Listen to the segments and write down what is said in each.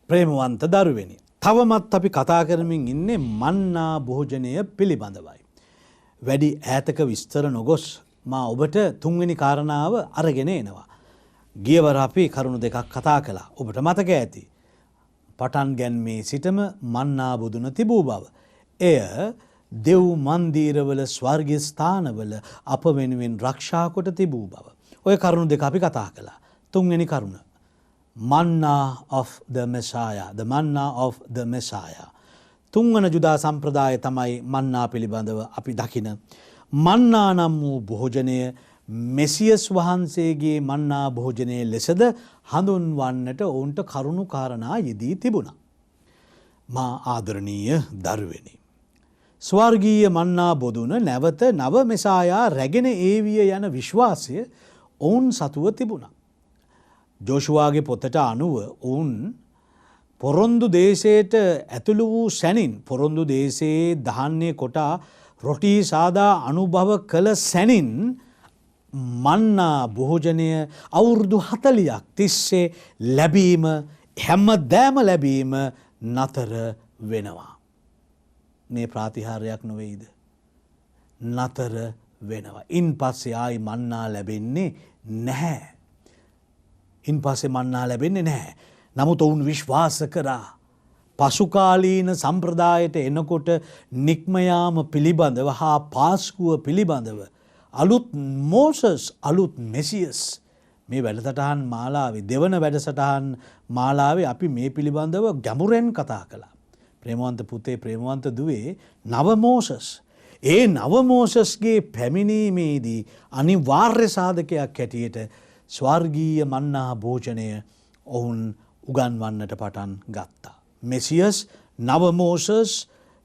ප්‍රේමවන්ත දරුවෙනි. තවමත් අපි කතා කරමින් ඉන්නේ මන්නා භෝජනය පිළිබඳවයි. වැඩි ඈතක විස්තර නොගොස් මා ඔබට තුන්වෙනි කාරණාව අරගෙන එනවා. ගියවර අපි කරුණු දෙකක් කතා කළා. ඔබට මතක ඇති. පටන් ගැන්මේ සිටම මන්නා බුදුන තිබූ බව. එය දෙව් මන්දිරවල ස්වර්ගීය ස්ථානවල අප වෙනුවෙන් රක්ෂා කොට තිබූ බව. ඔය කරුණු දෙක අපි කතා කළා. තුන්වෙනි කරුණ manna of the Messiah, the manna of the Messiah. තුන්වන ජුදා සම්ප්‍රදාය තමයි මන්නා පිළිබඳව අපි දකින. මන්නා නම් වූ භෝජනය මෙසියස් වහන්සේගේ මන්නා භෝජනයේ ලෙසද හඳුන්වන්නට ඔවුන්ට කරුණු කාරණා යෙදී තිබුණා. මා ආදරණීය දරුවෙනි. ස්වර්ගීය මන්නා බොදුන නැවත නව මෙසායා රැගෙන ඒවිය යන විශ්වාසය ඔවුන් සතුව තිබුණා. ජෝෂුවාගේ පොතට අනුව ඔවුන් පොරොන්දු දේශයට ඇතුළු වූ සැනින් පොරොන්දු දේශයේ ධාන්‍ය කොටා රොටී සාදා අනුභව කළ සැනින් මන්නා භෝජනය අවුරුදු 40ක් තිස්සේ ලැබීම හැමදෑම ලැබීම නතර වෙනවා. මේ ප්‍රාතිහාර්යයක් නොවේද? නතර වෙනවා. ඉන් පස්සේ ආයි මන්නා ලැබෙන්නේ නැහැ. ඉන් පස්සේ මන්නා ලැබෙන්නේ නැහැ. නමුත් ඔවුන් විශ්වාස කරා පසුකාලීන සම්ප්‍රදායට එනකොට නික්මයාම පිළිබඳව හා පාස්කුව පිළිබඳව අලුත් මෝසස් අලුත් මෙසියස් මේ වැඩසටහන් මාලාවේ දෙවන වැඩසටහන් මාලාවේ අපි මේ පිළිබඳව ගැඹුරෙන් කතා කළා. ප්‍රේමවන්ත පුතේ ප්‍රේමවන්ත දුවේ නව මෝසස්. ඒ නව මෝසස්ගේ පැමිණීමේදී අනිවාර්ය සාධකයක් හැටියට ස්වර්ගීය මන්නා භෝජනය ඔවුන් උගන්වන්නට පටන් ගත්තා. මෙසියස් නව මෝසස්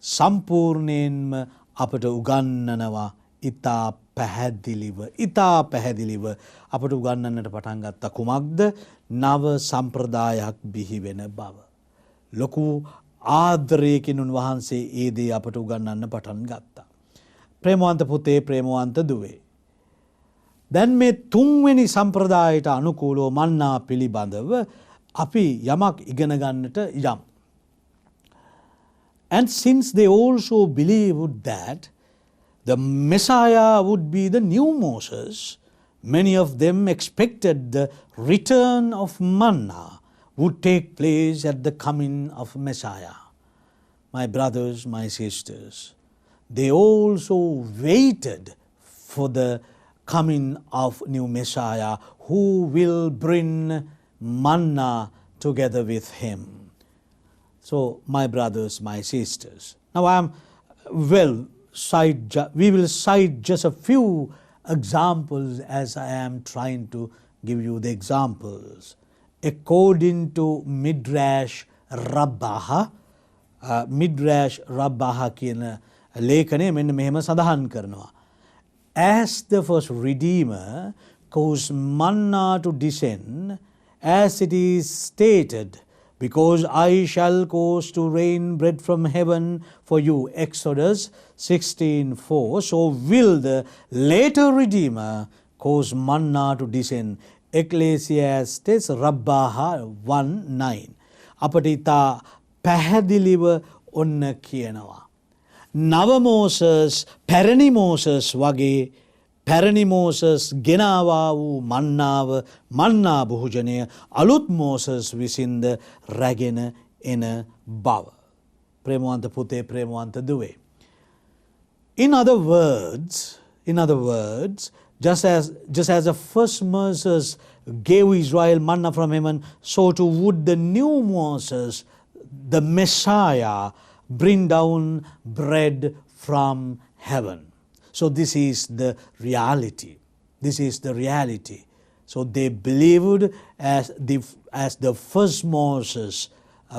සම්පූර්ණයෙන්ම අපට උගන්වනවා ඉතා පැහැදිලිව අපට උගන්වන්නට පටන් ගත්තා. කුමක්ද? නව සම්ප්‍රදායක් බිහි වෙන බව. ලොකු ආදරයකින් උන්වහන්සේ ඒ දේ අපට උගන්වන්න පටන් ගත්තා. ප්‍රේමවන්ත පුතේ ප්‍රේමවන්ත දුවේ. දැන් මේ තුන්වෙනි සම්ප්‍රදායට අනුකූලව මන්නා පිළිබඳව අපි යමක් ඉගෙන ගන්නට යම්. And since they also believed that the Messiah would be the new Moses, many of them expected the return of manna would take place at the coming of Messiah. My brothers, my sisters, they also waited for the coming of new Messiah who will bring manna together with him. So, my brothers, my sisters. Now, we will cite just a few examples as I am trying to give you the examples. According to Midrash Rabbah කියන ලේඛනය මෙන්න මෙහෙම සඳහන් කරනවා. As the first Redeemer caused manna to descend, as it is stated, because I shall cause to rain bread from heaven for you, Exodus 16:4, so will the later Redeemer cause manna to descend, Ecclesiastes Rabbah 1:9. අපට ඉතා පැහැදිලිව ඔන්න කියනවා. නව Moses පැරණි Moses වගේ පැරණි Moses ගෙනාවා වූ මන්නා භෝජනය අලුත් මෝසස් විසින්ද රැගෙන එන බව. ප්‍රේමවන්ත පුතේ ප්‍රේමවන්ත දුවේ. In other words, just as the first Moses gave Israel manna from heaven, so too would the new Moses, the Messiah, bring down bread from heaven. So this is the reality. So they believed as the first Moses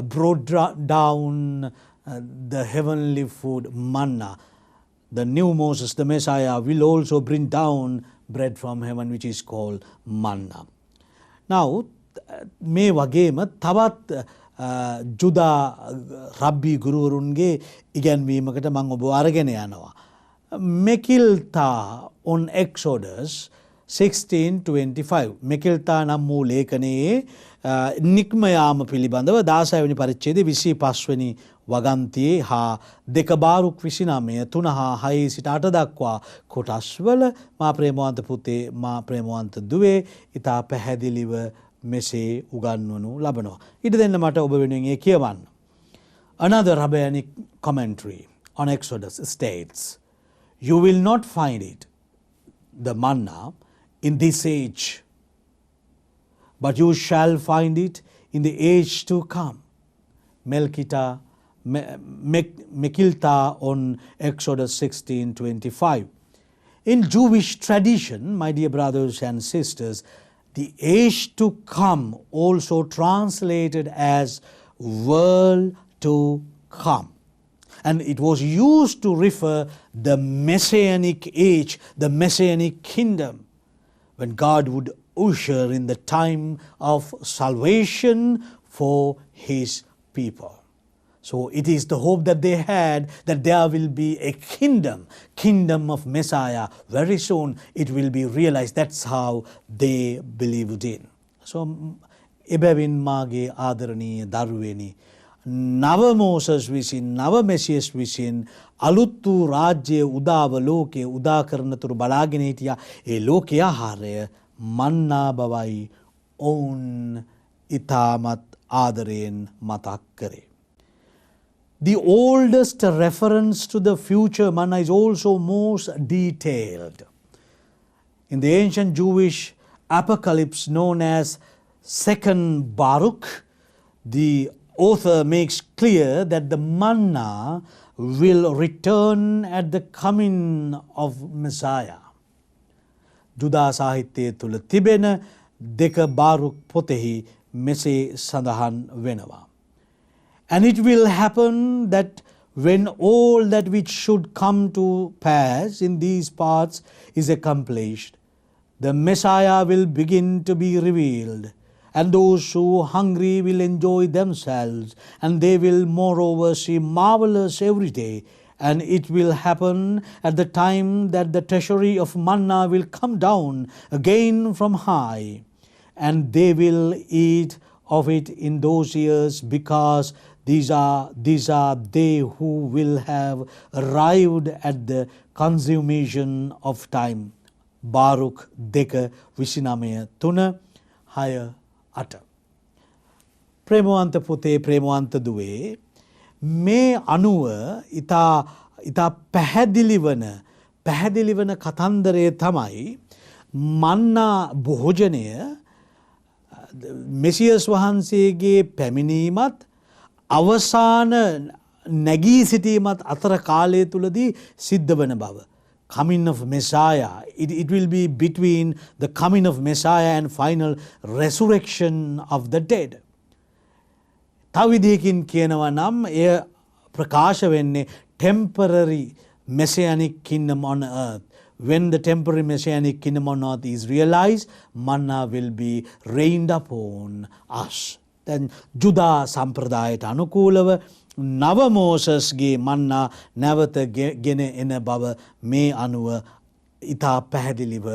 brought down the heavenly food, manna. The new Moses, the Messiah, will also bring down bread from heaven, which is called manna. Now, මේ වගේම තවත් ජුදා රබ්බි ගුරුවරුන්ගේ ඉගැන්වීමකට මම ඔබ අරගෙන යනවා. Mekilta on Exodus 16:25 මෙකිල්තා නම් වූ ලේඛනයේ නික්ම යාම පිළිබඳව 16 වෙනි පරිච්ඡේදයේ 25 වෙනි වගන්තියේ හා දෙක බාරුක් 29 3 හා 6 සිට 8 දක්වා කොටස්වල මා ප්‍රේමවන්ත පුතේ මා ප්‍රේමවන්ත දුවේ ඊට පැහැදිලිව මෙසේ උගන්වනු ලබනවා. ඊට දෙන්න මට ඔබ වෙනුවෙන් ඒ කියවන්න. Another rabbinic commentary on Exodus states, "You will not find it, the manna, in this age, but you shall find it in the age to come." Mekilta on Exodus 16:25. In Jewish tradition, my dear brothers and sisters, the age to come also translated as world to come. And it was used to refer the messianic age, the messianic kingdom, when God would usher in the time of salvation for his people. So it is the hope that they had that there will be a kingdom of Messiah. Very soon it will be realized. That's how they believed in. So එබැවින් මාගේ ආදරණීය දරුවනි නව Moses විසින් නව මෙසියස් විසින් අලුත් වූ රාජ්‍ය උදාව ලෝකයේ උදා කරනතුරු බලාගෙන හිටියා. ඒ ලෝකයේ ආහාරය මන්නා බවයි ඔවුන් ඊටමත් ආදරයෙන් මතක් කරේ. The oldest reference to the future manna is also most detailed. In the ancient Jewish apocalypse known as Second Baruch, the author makes clear that the manna will return at the coming of Messiah. ජුදා සාහිත්‍යය තුළ තිබෙන දෙක බාරුක් පොතෙහි මෙසේ සඳහන් වෙනවා. And it will happen that when all that which should come to pass in these parts is accomplished, the Messiah will begin to be revealed, and those who are hungry will enjoy themselves, and they will moreover see marvelous every day. And it will happen at the time that the treasury of manna will come down again from high, and they will eat of it in those years, because these are they who will have arrived at the consummation of time. Baruch 2:29 6 8. ප්‍රේමවන්ත පුතේ ප්‍රේමවන්ත දුවේ මේ අනුව ඉතා පැහැදිලි වන කතන්දරය තමයි මන්නා භෝජනය මෙසියස් වහන්සේගේ පැමිණීමත් අවසාන නැගී සිටීමත් අතර කාලය තුලදී සිද්ධ වන බව. Coming of Messiah, it will be between the coming of Messiah and final resurrection of the dead. තව විදිහකින් කියනවා නම් එය ප්‍රකාශ වෙන්නේ temporary messianic kingdom on earth. When the temporary messianic kingdom on earth is realized, manna will be rained upon us. Then ජුදා සම්ප්‍රදායට අනුකූලව නව මෝසස්ගේ මන්නා නැවත ගෙන එන බව මේ අනුව ඉතා පැහැදිලිව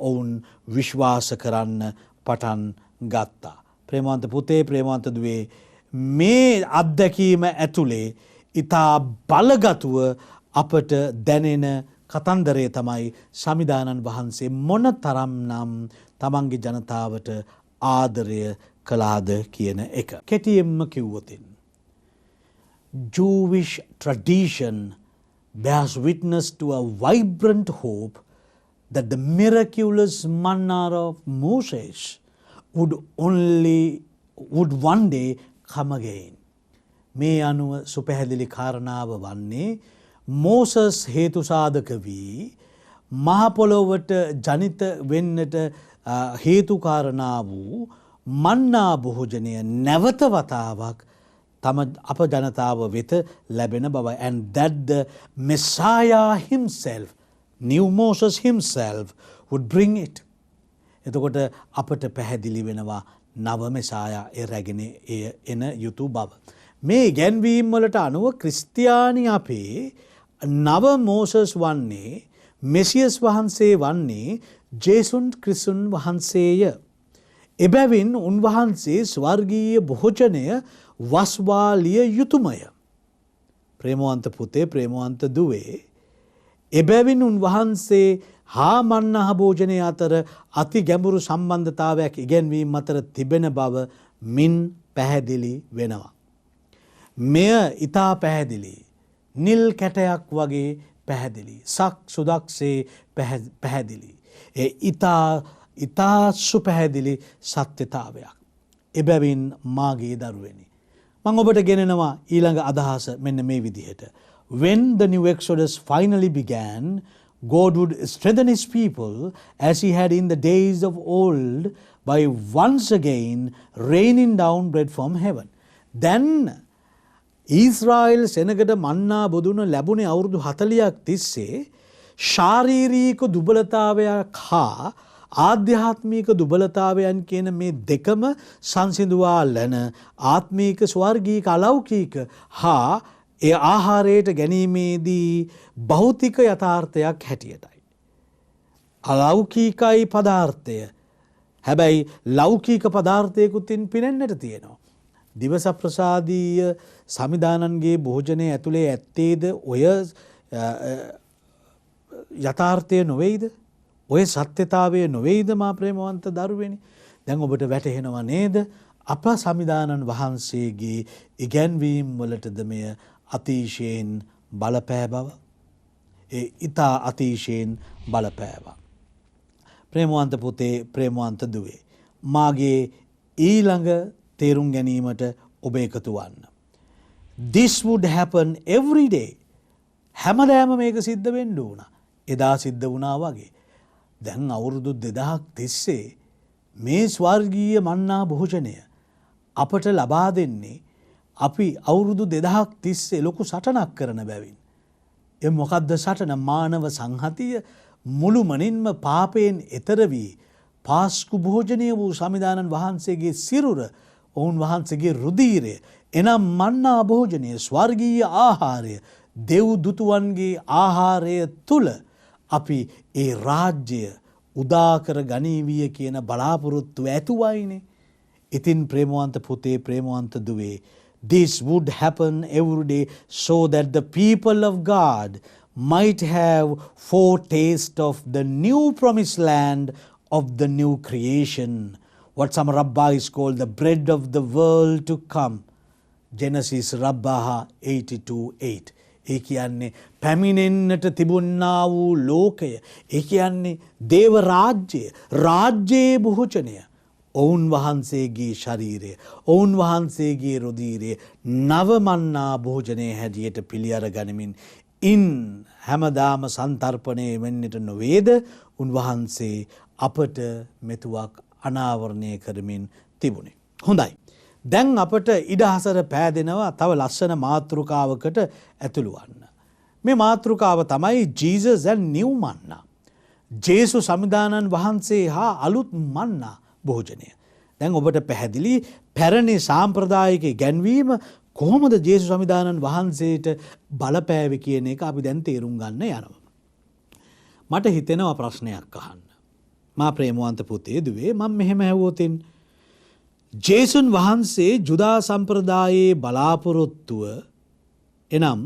ඔවුන් විශ්වාස කරන්න පටන් ගත්තා. ප්‍රේමවන්ත පුතේ ප්‍රේමවන්ත දුවේ මේ අත්දැකීම ඇතුලේ ඉතා බලගතුව අපට දැනෙන කතන්දරය තමයි සමිදානන් වහන්සේ මොන තරම්නම් තමන්ගේ ජනතාවට ආදරය කළාද කියන එක. කෙටියෙන්ම කිව්වොතින් Jewish tradition bears witness to a vibrant hope that the miraculous manna of Moses would one day come again. මේ අනුව සුපැහැදිලි කාරණාව වන්නේ මෝසස් හේතු සාධක වී මහ පොළොවට ජනිත වෙන්නට හේතු කාරණා වූ මන්නා භෝජනය නැවත වතාවක් තම අප ජනතාව වෙත ලැබෙන බවයි. And that the Messiah himself, new Moses himself, would bring it. එතකොට අපට පැහැදිලි වෙනවා නව මෙසායා රැගෙන එන යුතු බව. මේ ඉගැන්වීම් වලට අනුව ක්‍රිස්තියානි අපේ නව මෝසස් වන්නේ මෙසියස් වහන්සේ වන්නේ ජේසුන් ක්‍රිස්තුන් වහන්සේය. එබැවින් උන්වහන්සේ ස්වර්ගීය භෝජනය වස්වාලිය යුතුයමය. ප්‍රේමවන්ත පුතේ, ප්‍රේමවන්ත දුවේ, එබැවින් උන්වහන්සේ හා මන්නාහ භෝජනය අතර අති ගැඹුරු සම්බන්ධතාවයක් ඉගැන්වීම අතර තිබෙන බව මින් පැහැදිලි වෙනවා. මෙය ඊතා පැහැදිලි, නිල් කැටයක් වගේ පැහැදිලි, සක් සුදක්සේ පැහැදිලි. ඒ ඊතා සුපැහැදිලි සත්‍යතාවයක්. එබැවින් මාගේ දරුවනි, මම ඔබට ගෙනෙනවා ඊළඟ අදහස මෙන්න මේ විදිහට. When the new Exodus finally began, God would strengthen his people as he had in the days of old by once again raining down bread from heaven. Then Israel සෙනගට මන්නා බොදුන ලැබුණේ අවුරුදු 40ක් තිස්සේ ශාරීරික දුබලතාවයක් හා ආධ්‍යාත්මික දුබලතාවයන් කියන මේ දෙකම සංසිඳුවා ලන ආත්මික ස්වර්ගීක අලෞකික හා ඒ ආහාරයට ගැනීමේදී භෞතික යථාර්ථයක් හැටියටයි. අලෞකිකයි පදාර්ථය. හැබැයි ලෞකික පදාර්ථයකුතින් පිනෙන්නට තියෙනවා. දිවස ප්‍රසාදීය සමිදානන්ගේ භෝජනය ඇතුලේ ඇත්තේද ඔය යථාර්ථය නොවේද? ඔය සත්‍යතාවය නොවේද මා ප්‍රේමවන්ත දරුවනි? දැන් ඔබට වැටහෙනවා නේද? අප සමිදානන් වහන්සේගේ ඉගැන්වීම් වලටද මෙය අතිශයින් බලපෑ බව. ඒ ඊතා අතිශයින් බලපෑවා. ප්‍රේමවන්ත පුතේ, ප්‍රේමවන්ත දුවේ, මාගේ ඊළඟ තේරුම් ගැනීමට ඔබ එකතු වන්න. This would happen every day. හැමදාම මේක සිද්ධ වෙන්න ඕන. එදා සිද්ධ වුණා වගේ. දැන් අවුරුදු 2000ක් තිස්සේ මේ ස්වර්ගීය මන්නා භෝජනය අපට ලබා දෙන්නේ අපි අවුරුදු 2000ක් තිස්සේ ලොකු සටනක් කරන බැවින්. ඒ මොකද්ද සටන? මානව සංහතිය මුළුමනින්ම පාපයෙන් එතර වී පාස්කු භෝජනය වූ සමිදානන් වහන්සේගේ සිරුර, ඔවුන් වහන්සේගේ රුධීරය, එනම් මන්නා භෝජනය, ස්වර්ගීය ආහාරය, දෙව් දුතුවන්ගේ ආහාරය තුල අපි ඒ රාජ්‍ය උදාකර ගනීවිය කියන බලාපොරොත්තු ඇතුවයිනේ. ඉතින් ප්‍රේමවන්ත පුතේ, ප්‍රේමවන්ත දුවේ, this would happen every day so that the people of God might have foretaste of the new promised land of the new creation, what some rabbis call the bread of the world to come. Genesis Rabbaha 82:8. ඒ කියන්නේ පැමිණෙන්නට තිබුණා වූ ලෝකය, ඒ කියන්නේ දේව රාජ්‍යය, රාජ්‍යයේ භෝජනය, ඔවුන් වහන්සේගේ ශරීරය, ඔවුන් වහන්සේගේ රුධීරය නව මන්නා භෝජනයේ හැටියට පිළි අර ගනිමින් ඉන් හැමදාම සන්තර්පණය වෙන්නට නොවේද උන්වහන්සේ අපට මෙතුවක් අනාවරණය කරමින් තිබුණේ. හොඳයි. දැන් අපට ඉඩහසර පෑදෙනවා තව ලස්සන මාතෘකාවකට ඇතුළු වන්න. මේ මාතෘකාව තමයි Jesus and new manna. ජේසු සමිදානන් වහන්සේ හා අලුත් මන්නා භෝජනය. දැන් ඔබට පැහැදිලි පැරණි සාම්ප්‍රදායික ඉගැන්වීම කොහොමද ජේසු සමිදානන් වහන්සේට බලපෑවේ කියන එක අපි දැන් තේරුම් ගන්න යනවා. මට හිතෙනවා ප්‍රශ්නයක් අහන්න. මා ප්‍රේමවන්ත පුතේ, දුවේ, මම මෙහෙම ඇහුවොතින් ජේසුන් වහන්සේ ජුදා සම්ප්‍රදායේ බලාපොරොත්තුව එනම්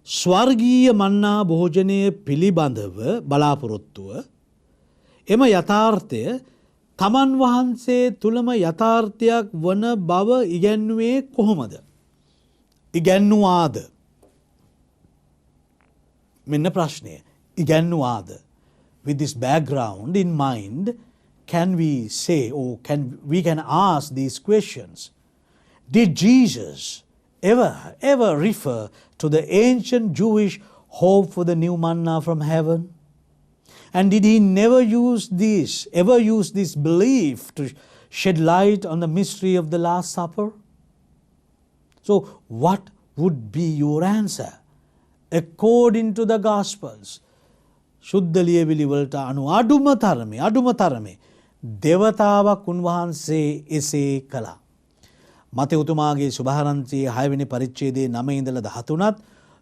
ස්වර්ගීය මන්නා භෝජනය පිළිබඳව බලාපොරොත්තුව, එම යථාර්ථය තමන් වහන්සේ තුළම යථාර්ථයක් වන බව ඉගැන්වුවේ කොහොමද? ඉගැන්වුවාද? මෙන්න ප්‍රශ්නය. ඉගැන්වුවාද? With this background in mind, can we say, or we can ask these questions? Did Jesus ever refer to the ancient Jewish hope for the new manna from heaven? And did he ever use this belief to shed light on the mystery of the Last Supper? So what would be your answer? According to the Gospels, ශුද්ධ ලියවිලි වලට අනුව අඩුම තරමේ දෙවතාවක් උන්වහන්සේ එසේ කළා. මතෙව්තුමාගේ සුභාරංචියේ 6 වෙනි පරිච්ඡේදයේ 9 ඉඳලා 13ත්,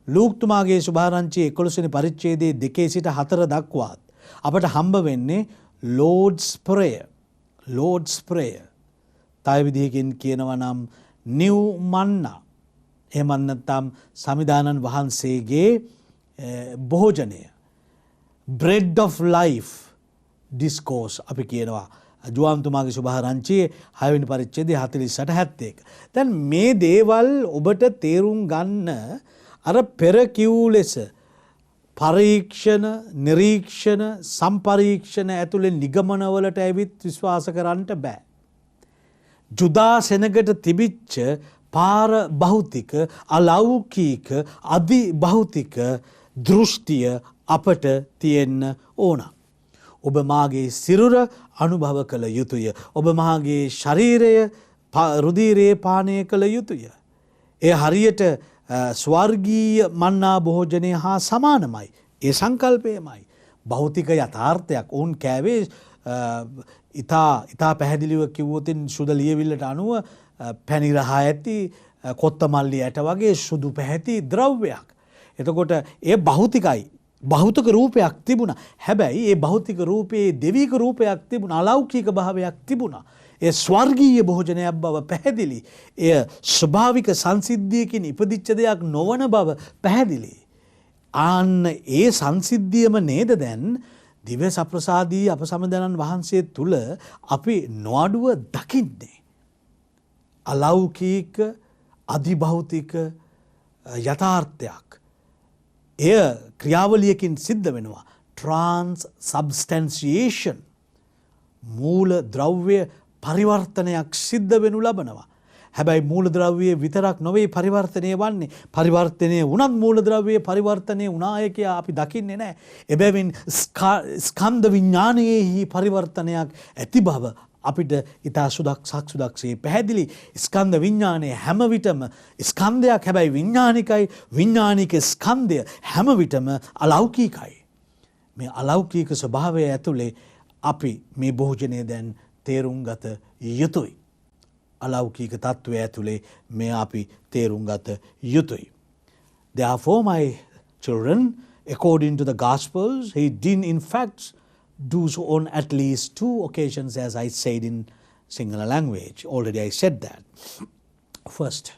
ලූක්තුමාගේ සුභාරංචියේ 11 වෙනි පරිච්ඡේදයේ 2 සිට 4 දක්වාත් අපට හම්බ වෙන්නේ Lord's Prayer. Lord's Prayer. තව විදිහකින් කියනවා නම් new manna. එහෙම නැත්නම් සමිදානන් වහන්සේගේ භෝජනය. Bread of life discourse අපි කියනවා. ජුවාම්තුමාගේ සුභාරංචියේ 6 වෙනි පරිච්ඡේදයේ 48 71. දැන් මේ දේවල් ඔබට තේරුම් ගන්න අර පෙර කිව් ලෙස පරීක්ෂණ, නිරීක්ෂණ, සම්පරීක්ෂණ ඇතුලේ නිගමනවලට ඇවිත් විශ්වාස කරන්න බෑ. ජුදා සෙනගට තිබිච්ච පාර භෞතික, අලෞකික, අදි භෞතික දෘෂ්ටිය අපට තියෙන්න ඕන. ඔබ මාගේ සිරුර අනුභව කළ යුතුය. ඔබ මාගේ ශරීරය රුධිරයේ පානය කළ යුතුය. ඒ හරියට ස්වර්ගීය මන්නා භෝජනය හා සමානමයි. ඒ සංකල්පයමයි. භෞතික යථාර්ථයක් ඔවුන් කෑවේ ඉතා පැහැදිලිව කිව්වොතින් සුදු ලියවිල්ලට අනුව පැණි රහ ඇති කොත්තමල්ලි ඇට වගේ සුදු පැහැති ද්‍රව්‍යයක්. එතකොට ඒ භෞතිකයි. භෞතික රූපයක් තිබුණා. හැබැයි ඒ භෞතික රූපයේ දෙවික රූපයක් තිබුණා. අලෞකික භාවයක් තිබුණා. ඒ ස්වර්ගීය භෝජනයක් බව පැහැදිලි. එය ස්වභාවික සංසිද්ධියකින් ඉපදිච්ච දෙයක් නොවන බව පැහැදිලි. ආන්න ඒ සංසිද්ධියම නේද දැන් දිව්‍ය සප්‍රසාදී අප සමදනන් වහන්සේ තුල අපි නොඅඩුව දකින්නේ. අලෞකික අධිභෞතික යථාර්ථයක්. එය ක්‍රියාවලියකින් සිද්ධ වෙනවා. transubstantiation මූල ද්‍රව්‍ය පරිවර්තනයක් සිද්ධ වෙනු ලබනවා. හැබැයි මූල ද්‍රව්‍යයේ විතරක් නොවේ පරිවර්තනය වන්නේ. පරිවර්තනය වුණත් මූල ද්‍රව්‍යයේ පරිවර්තනය වුණාය කියලා අපි දකින්නේ නැහැ. එබැවින් ස්කන්ධ විඥානයේහි පරිවර්තනයක් ඇති බව අපිට ඉතා සුදක්සේ පැහැදිලි. ස්කන්ධ විඥානය හැම විටම ස්කන්ධයක්. හැබැයි විඥානිකයි. විඥානික ස්කන්ධය හැම විටම අලෞකිකයි. මේ අලෞකික ස්වභාවය ඇතුලේ අපි මේ භෝජනය දැන් තේරුම් ගත යුතුයි. අලෞකික තත්ත්වය ඇතුලේ මේ අපි තේරුම් ගත යුතුයි. Therefore, my children, according to the Gospels, he did in fact do so on at least 2 occasions, as I said in Sinhala language. Already I said that. First,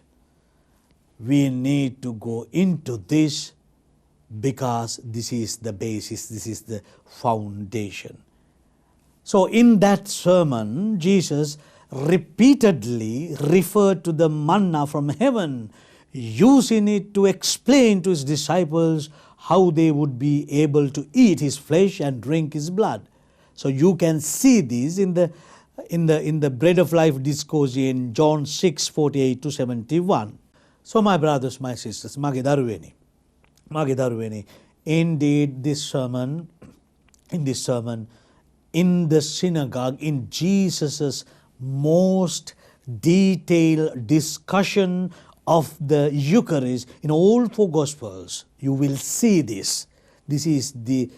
we need to go into this because this is the basis, this is the foundation. So in that sermon, Jesus repeatedly referred to the manna from heaven, using it to explain to his disciples how they would be able to eat his flesh and drink his blood. So you can see this in the bread of life discourse in John 6:48 to 71. So my brothers, my sisters, mage daruweni, indeed this sermon in the synagogue, in Jesus's most detailed discussion of the Eucharist in all 4 Gospels, you will see this. This is the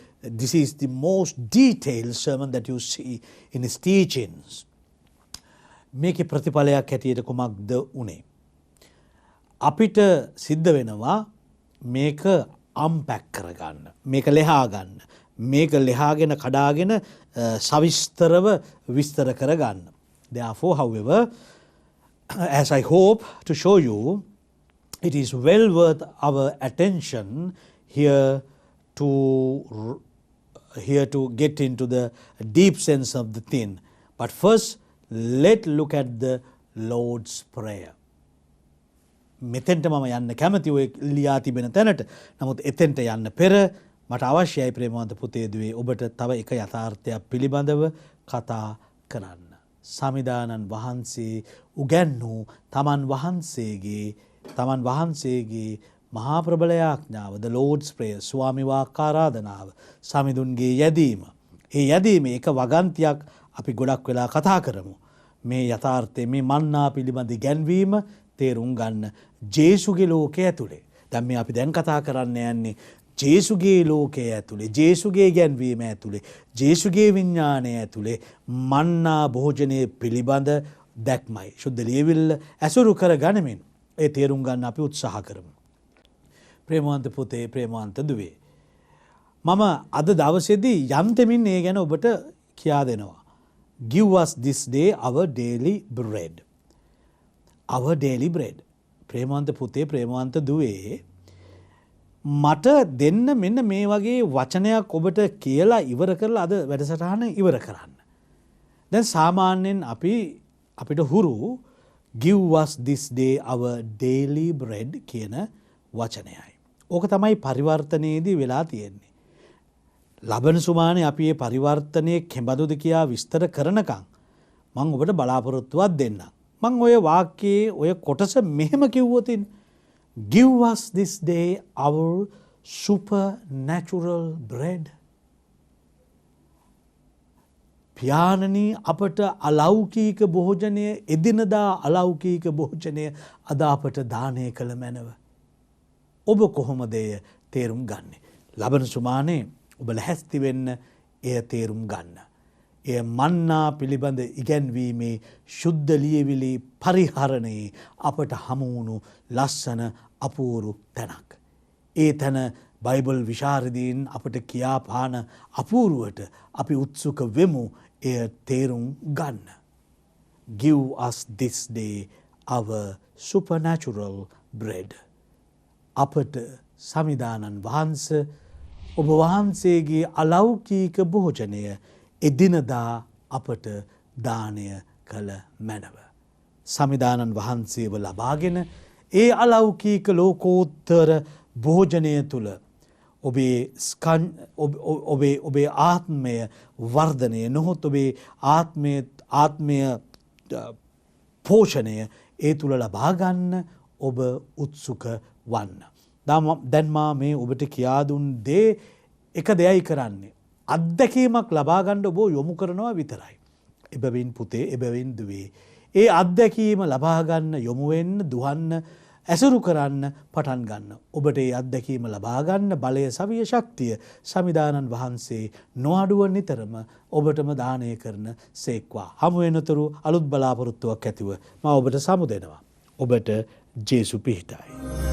most detailed sermon that you see in his teachings. මේකේ ප්‍රතිඵලයක් හැටියට කුමක්ද උනේ? අපිට සිද්ධ වෙනවා මේක අම්පැක් කරගන්න. මේක ලෙහා ගන්න. මේක ලෙහාගෙන කඩාගෙන සවිස්තරව විස්තර කරගන්න. Therefore, however, as I hope to show you, it is well worth our attention here to get into the deep sense of the thing. But first, let's look at the Lord's Prayer. මෙතෙන්ට මම යන්න කැමති ඔය ලියා තිබෙන තැනට. නමුත් එතෙන්ට යන්න පෙර මට අවශ්‍යයි ප්‍රේමවන්ත පුතේදුවේ ඔබට තව එක යථාර්ථයක් පිළිබඳව කතා කරන්න. සමිදානන් වහන්සේ උගන්වූ තමන් වහන්සේගේ මහා ප්‍රබලයාඥාව, the Lord's Prayer, ස්වාමි වාක්කාරාධනාව, සමිඳුන්ගේ යැදීම. ඒ යැදීමේ එක වගන්තියක් අපි ගොඩක් වෙලා කතා කරමු. මේ යථාර්ථය, මේ මන්නා පිළිබඳ ඉගැන්වීම තේරුම් ගන්න ජේසුගේ ලෝකයේ ඇතුලේ. දැන් මේ අපි දැන් කතා කරන්න යන්නේ ජේසුගේ ලෝකයේ ඇතුලේ, ජේසුගේ ගැන්වීම ඇතුලේ, ජේසුගේ විඥානය ඇතුලේ මන්නා භෝජනයේ පිළිබඳ දැක්මයි. සුද්ධ ලියවිල්ල ඇසුරු කර ගනිමින් ඒ තේරුම් ගන්න අපි උත්සාහ කරමු. ප්‍රේමවන්ත පුතේ, ප්‍රේමවන්ත දුවේ, මම අද දවසේදී යන්තමින් ඒ ගැන ඔබට කියා දෙනවා. Give us this day our daily bread. Our daily bread. ප්‍රේමවන්ත පුතේ ප්‍රේමවන්ත දුවේ මට දෙන්න මෙන්න මේ වගේ වචනයක් ඔබට කියලා ඉවර කරලා අද වැඩසටහන ඉවර කරන්න. දැන් සාමාන්‍යයෙන් අපිට හුරු give us this day our daily bread කියන වචනයයි. ඕක තමයි පරිවර්තනයේදී වෙලා තියෙන්නේ. ලබන සුමානේ අපි මේ පරිවර්තනයේ කෙබඳුද කියා විස්තර කරනකම් මම ඔබට බලාපොරොත්තුවක් දෙන්නම්. මම ඔය වාක්‍යයේ ඔය කොටස මෙහෙම කිව්වොත් give us this day our supernatural bread. පියාණනි අපට අලෞකික භෝජනය එදිනදා අලෞකික භෝජනය අද අපට දානය කළ මැනව. ඔබ කොහොමද එය තේරුම් ගන්නේ? ලබන සුමානේ ඔබ ලැහැස්ති වෙන්න එය තේරුම් ගන්න. එය මන්නා පිළිබඳ ඉගැන්වීමේ ශුද්ධ ලියවිලි පරිහරණයේ අපට හමුවුණු ලස්සන අපූරු තැනක්. ඒ තැන බයිබල් විශාරදීන් අපට කියාපාන අපූරුවට අපි උත්සුක වෙමු එය තේරුම් ගන්න. Give us this day our supernatural bread. අපට සමිදානන් වහන්ස ඔබ වහන්සේගේ අලෞකික භෝජනය එදිනදා අපට දානය කළ මැනව. සමිදානන් වහන්සේව ලබාගෙන ඒ අලෞකික ලෝකෝත්තර භෝජනය තුළ ඔබේ ආත්මය වර්ධනය නොහොත් ඔබේ ආත්මය පෝෂණය ඒ තුළ ලබාගන්න ඔබ උත්සුක වන්න. දැන්මා මේ ඔබට කියාදුන් දේ එක දෙයයි කරන්නේ. අත්දැකීමක් ලබාගණ්ඩ ඔබ යොමු කරනවා විතරයි. එබැවින් පුතේ එබැවින් දුවේ. ඒ අත්දැකීම ලබාගන්න යොමුවෙන්න දුහන්න ඇසුරු කරන්න පටන් ගන්න. ඔබට ඒ අත්දැකීම ලබාගන්න බලය සවිය ශක්තිය සමිදානන් වහන්සේ නොඅඩුව නිතරම ඔබටම දානය කරන සේක්වා. හමුවෙනතුරු අලුත් බලාපොරොත්තුවක් ඇතිව මම ඔබට සමු දෙනවා. ඔබට ජේසු පිහිටයි.